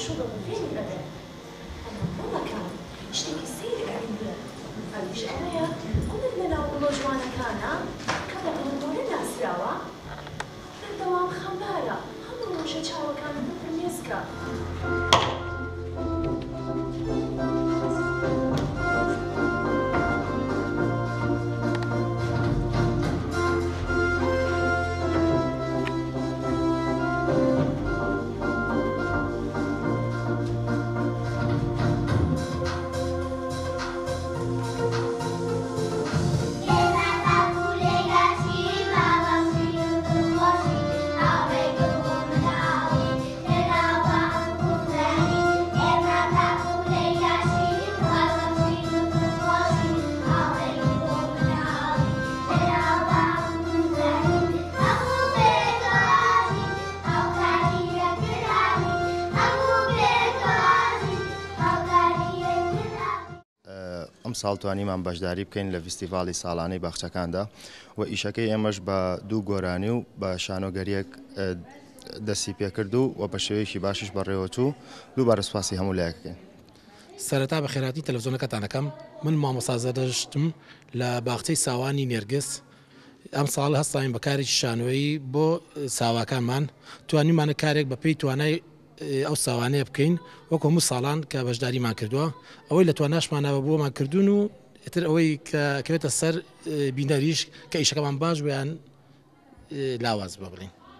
شغل فين غدا أنا والله كان اشتكي سيري عندنا أيش أنا كل لنا ومجوانا كان كذا من الناس ياوا الدوام خمارة هم مش هتشاور كانوا في الميسكا ئەم ساڵ توانیمان بەشداری بکەین لە فیستیڤاڵی ساڵانەی باخچەکاندا و ئیشەکەی ئێمەش بە دوو گۆرانی و بە شانۆگەریەک دەستی پێکرد و بە شێوەیەکی باشیش بەڕێوەچوو دووبارە سوپاسی هەموو لایەکەین. سەرەتا بە خێراتی تەلەڤیزیۆنەکەتانەکەم من مامۆستا زەردەشتم لە باخچەی ساوانی نێرگس ئەم ساڵ هەستاین بە کارێکی شانۆیی بۆ ساواکانمان توانیمانە کارێک بە پێی توانای ئەو ساوانەیە بکەین وەکو هەموو ساڵان کە بەشداریمان کردووە ئەوەی لە تواناشمانەوە بۆمان کردوون و ئتر ئەوەی کە کەوێتە سەر بینەریش کە ئیشەکەمان باش بۆیان لاواز بە بڵین.